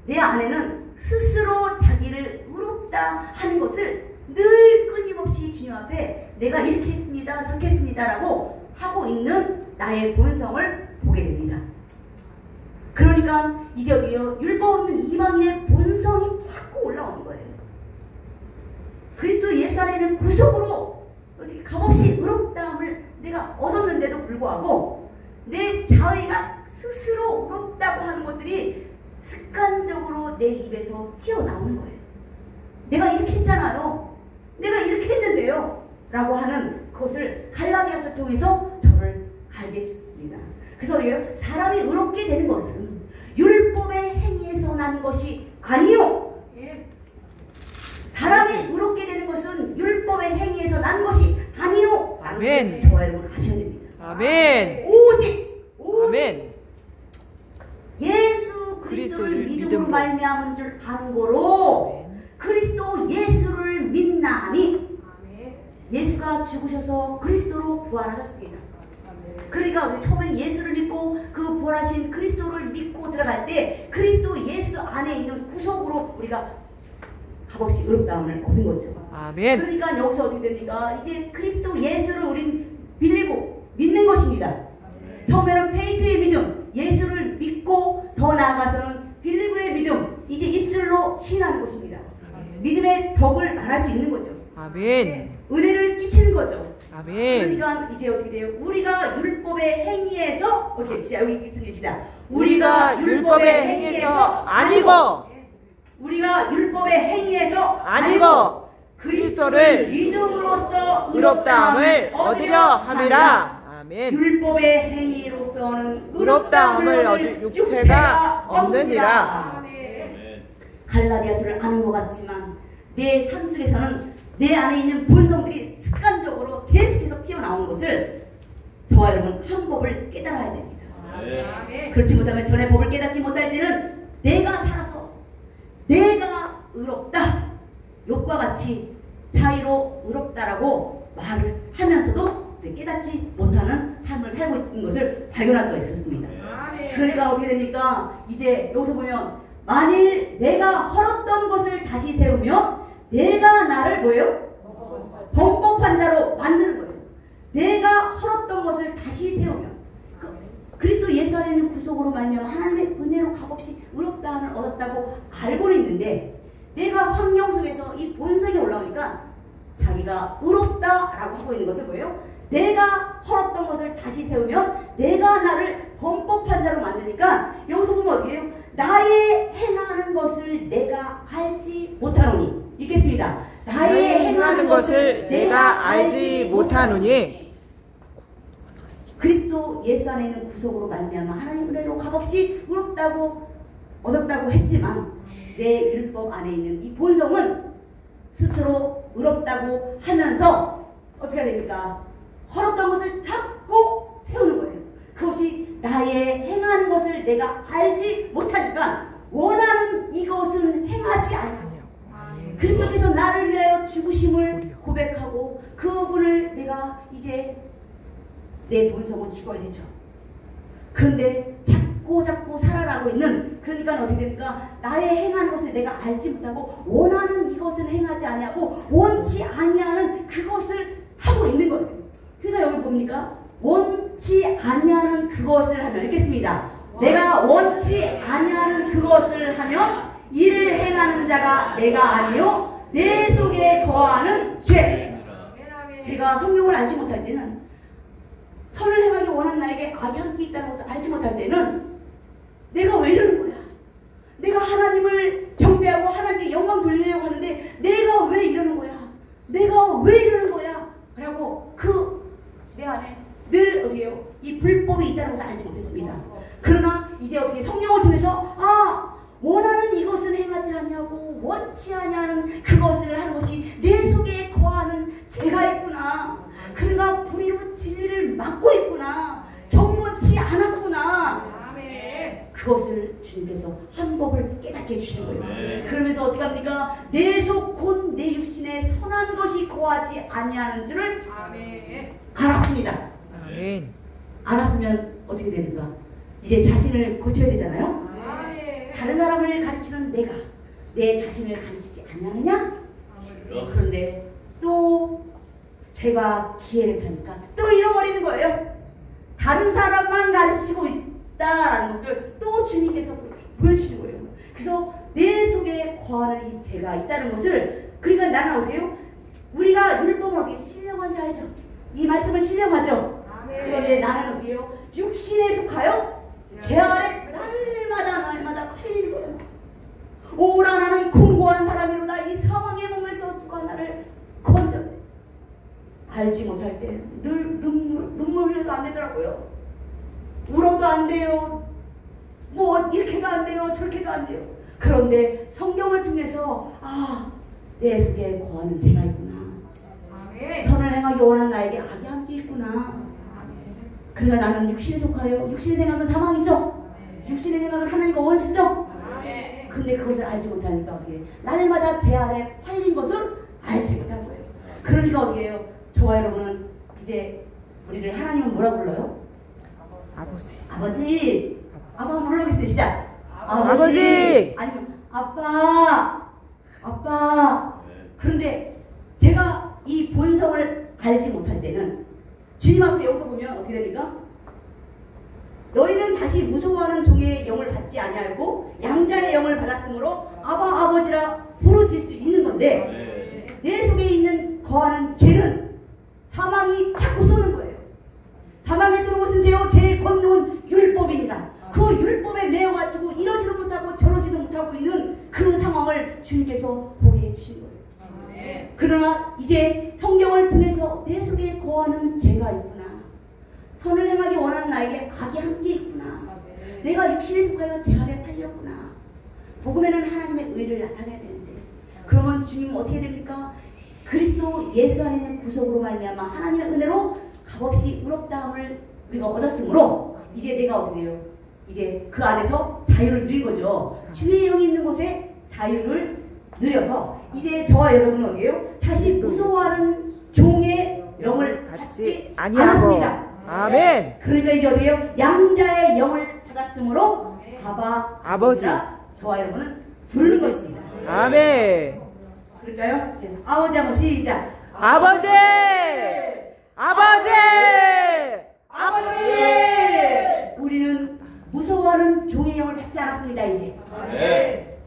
내 안에는 스스로 자기를 의롭다 하는 것을 늘 끊임없이 주님 앞에 내가 이렇게 했습니다 저렇게 했습니다 라고 하고 있는 나의 본성을 보게 됩니다. 그러니까 이제 어디요? 율법 없는 이방인의 본성이 자꾸 올라오는 거예요. 그리스도 예수 안에 있는 구속으로 어떻게 값없이 의롭다함을 내가 얻었는데도 불구하고 내 자의가 스스로 의롭다고 하는 것들이 습관적으로 내 입에서 튀어나오는 거예요. 내가 이렇게 했잖아요. 내가 이렇게 했는데요. 라고 하는 그것을 갈라디아서를 통해서 저를 알게 해주셨습니다. 그래서 사람이 의롭게 되는 것은 율법의 행위에서 난 것이 아니요. 사람이 의롭게 되는 것은 율법의 행위에서 난 것이 아니요. 아멘. 저와 여러분 아셔야 됩니다. 아멘. 오직 아멘. 예수 그리스도를 믿음으로 말미암은 줄 아는 거로 그리스도 예수를 믿나니 예수가 죽으셔서 그리스도로 부활하셨습니다. 그러니까 우리 처음에 예수를 믿고 그 부활하신 그리스도를 믿고 들어갈 때 그리스도 예수 안에 있는 구속으로 우리가 값없이 의롭다함을 얻은 거죠. 아멘. 그러니까 여기서 어떻게 됩니까? 이제 그리스도 예수를 우린 빌리고 믿는 것입니다. 처음에는 페이트의 믿음, 예수를 믿고 더 나아가서는 빌리브의 믿음, 이제 입술로 신하는 것입니다. 믿음의 덕을 말할 수 있는 거죠. 아멘. 은혜를 끼치는 거죠. 아멘. 그러니까 이제 어떻게 돼요? 우리가 율법의 행위에서 어떻게 시작 여기 있습니다. 우리가 율법의 행위에서 아니고 우리가 율법의 행위에서 아니고 그리스도를 믿음으로써 의롭다함을 얻으려 함이라. 아멘. 율법의 행위로서는 의롭다함을 얻을 육체가 없느니라. 갈라디아서를 아는 것 같지만 내 삶 속에서는 내 안에 있는 본성들이 습관적으로 계속해서 튀어나오는 것을 저와 여러분 한 법을 깨달아야 됩니다. 그렇지 못하면 전에 법을 깨닫지 못할 때는 내가 살아서 내가 의롭다 욥과 같이 자의로 의롭다라고 말을 하면서도 깨닫지 못하는 삶을 살고 있는 것을 발견할 수가 있었습니다. 그러니까 어떻게 됩니까? 이제 여기서 보면 만일 내가 헐었던 것을 다시 세우며 내가 나를 뭐예요? 범법한 자로 만드는 거예요. 내가 헐었던 것을 다시 세우면 그리스도 예수 안에 있는 구속으로 말미암아 하나님의 은혜로 값없이 의롭다함을 얻었다고 알고는 있는데 내가 환경 속에서 이 본성이 올라오니까 자기가 의롭다라고 하고 있는 것을 뭐예요? 내가 헐었던 것을 다시 세우면 내가 나를 범법한 자로 만드니까 여기서 보면 어디예요? 나의 행하는 것을 내가 알지 못하노니 읽겠습니다. 나의 행하는 것을 내가 알지 못하노니 그리스도 예수 안에 있는 구속으로 말미암아 하나님 은혜로 값없이 의롭다고 얻었다고 했지만 내 율법 안에 있는 이 본성은 스스로 의롭다고 하면서 어떻게 해야 됩니까? 헐었던 것을 자꾸 세우는 거예요. 그것이 나의 행하는 것을 내가 알지 못하니까 원하는 이것은 행하지 않아요. 그리스도께서 나를 위하여 죽으심을 고백하고 그분을 내가 이제 내 본성을 죽어야 되죠. 그런데 자꾸 살아가고 있는, 그러니까 어떻게 됩니까? 나의 행하는 것을 내가 알지 못하고 원하는 이것은 행하지 아니하고 원치 아니하는 그것을 하고 있는 거예요. 그러니까 여기 뭡니까? 원치 아니하는 그것을 하면 읽겠습니다. 내가 원치 아니하는 그것을 하면 이를 행하는 자가 내가 아니요 내 속에 거하는 죄. 제가 성경을 알지 못할 때는, 선을 행하기 원하는 나에게 악이 함께 있다는 것도 알지 못할 때는 내가 왜 이러는 거야? 내가 하나님을 경배하고 하나님께 영광 돌리려고 하는데 내가 왜 이러는 거야? 내가 왜 이러는 거야? 라고 내 안에 늘 어디에요? 이 불법이 있다는 것을 알지 못했습니다. 그러나 이제 어떻게 성경을 통해서 원하는 이것은 행하지 아니하고 원치 아니하는 그것을 하는 것이 내 속에 거하는 죄가 있구나. 그러나 불의로 진리를 막고 있구나. 경고치 않았구나. 그것을 주님께서 한 법을 깨닫게 해주시는 거예요. 그러면서 어떻게 합니까? 내 속 곧 내 육신에 선한 것이 거하지 아니하는 줄을 알았습니다. 알았으면 어떻게 됩니까? 이제 자신을 고쳐야 되잖아요. 다른 사람을 가르치는 내가 내 자신을 가르치지 않느냐? 그런데 또 제가 기회를 타니까 또 잃어버리는 거예요. 다른 사람만 가르치고 있다라는 것을 또 주님께서 보여주시는 거예요. 그래서 내 속에 거하는 이 죄가 있다는 것을, 그러니까 나는 어떻게 해요? 우리가 율법을 어떻게 신령한지 알죠? 이 말씀을 신령하죠? 그런데 나는 어떻게 해요? 육신에 속하여 죄 아래 날마다 팔리는 거예요. 오라 나는 공고한 사람이로다. 이 사망의 몸에서 누가 나를 건져. 알지 못할 때 늘 눈물 흘려도 안 되더라고요. 울어도 안 돼요. 뭐 이렇게도 안 돼요. 저렇게도 안 돼요. 그런데 성경을 통해서 내 속에 거하는 죄가 있구나. 선을 행하기 원하는 나에게 악이 함께 있구나. 그러니까 나는 육신에 속하여, 육신의 생각은 사망이죠. 육신의 생각은 하나님과 원수죠. 근데 그것을 알지 못하니까 어떻게 날마다 제 아래 팔린 것을 알지 못한 거예요. 그러니까 어떻게 해요? 저와 여러분은 이제 우리를 하나님은 뭐라 불러요? 아버지. 아빠 한번 불러보겠습니다. 시작. 아버지. 아니면 아빠. 그런데 제가 이 본성을 알지 못할 때는 주님 앞에 여기서 보면 어떻게 됩니까? 너희는 다시 무서워하는 종의 영을 받지 아니하고 양자의 영을 받았으므로 아버지라 부르질 수 있는 건데, 내 속에 있는 거하는 죄는 사망이 자꾸 쏘는 거예요. 사망에 쏘는 것은 죄요 죄의 권능은 율법입니다. 그 율법에 매여가지고 이러지도 못하고 저러지도 못하고 있는 그 상황을 주님께서 보게 해주신 거예요. 그러나 이제 성경을 통해서 내 속에 거하는 죄가 있구나. 선을 행하기 원하는 나에게 악이 함께 있구나. 내가 육신에 속하여 죄 아래 팔렸구나. 복음에는 하나님의 의를 나타내야 되는데, 그러면 주님은 어떻게 됩니까? 그리스도 예수 안에 있는 구속으로 말미암아 하나님의 은혜로 값없이 의롭다함을 우리가 얻었으므로 이제 내가 어떻게 해요? 이제 그 안에서 자유를 누린 거죠. 주의 영이 있는 곳에 자유를 누려서 이제 저와 여러분은 어디에요? 다시 무서워하는 종의 영을 받지 않았습니다. 아멘. 그러니까 이제 어디에요? 양자의 영을 받았으므로 아버지 저와 여러분은 부르는 것입니다. 아멘. 그럴까요? 아버지 한번 시작. 아버지. 우리는 무서워하는 종의 영을 받지 않았습니다. 이제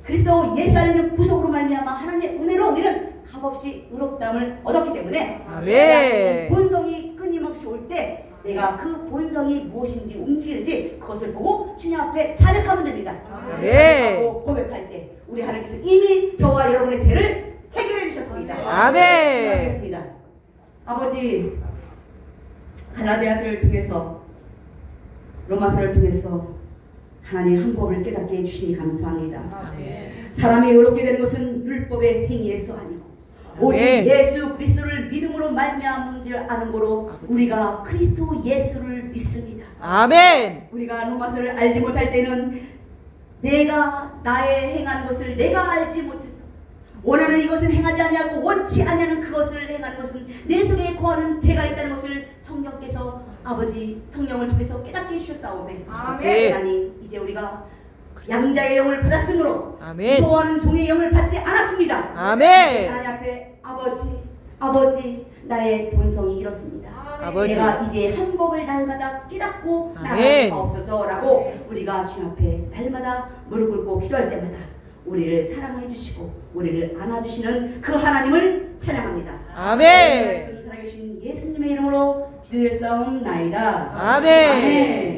그리스도 예수 안에 있는 구속으로 말미암아 하나님의 은혜로 우리는 값없이 의롭다함을 얻었기 때문에, 아멘. 본성이 끊임없이 올 때 내가 그 본성이 무엇인지 움직이는지 그것을 보고 주님 앞에 자백하면 됩니다. 자백하고 고백할 때 우리 하나님께서 이미 저와 여러분의 죄를 해결해 주셨습니다. 아멘. 하겠습니다. 아버지, 갈라디아서를 통해서, 로마서를 통해서 하나님 한 법을 깨닫게 해주시니 감사합니다. 아멘. 사람이 의롭게 되는 것은 율법의 행위에서 아니고 오직 예수 그리스도를 믿음으로 말미암은 줄 아는 거로 우리가 그리스도 예수를 믿습니다. 아멘. 우리가 로마서를 알지 못할 때는 내가 나의 행하는 것을 내가 알지 못해서 원하는 이것은 행하지 아니하고 원치 아니하는 그것을 행하는 것은 내 속에 거하는 죄가 있다는 것을 성령께서 아버지 성령을 통해서 깨닫게 해주셨사오매. 아멘. 하나님 이제 우리가 양자의 영을 받았으므로 아멘. 무서워하는 종의 영을 받지 않았습니다. 아멘. 하나님 앞에 아버지 나의 본성이 이렇습니다. 아버지. 내가 이제 한 법을 날마다 깨닫고 아멘. 나아가옵소서라고 우리가 주님 앞에 날마다 무릎 꿇고 기도할 때마다 우리를 사랑해 주시고 우리를 안아주시는 그 하나님을 찬양합니다. 아멘. 살아계신 예수님의 이름으로 기도했사옵나이다. 아멘. 아멘.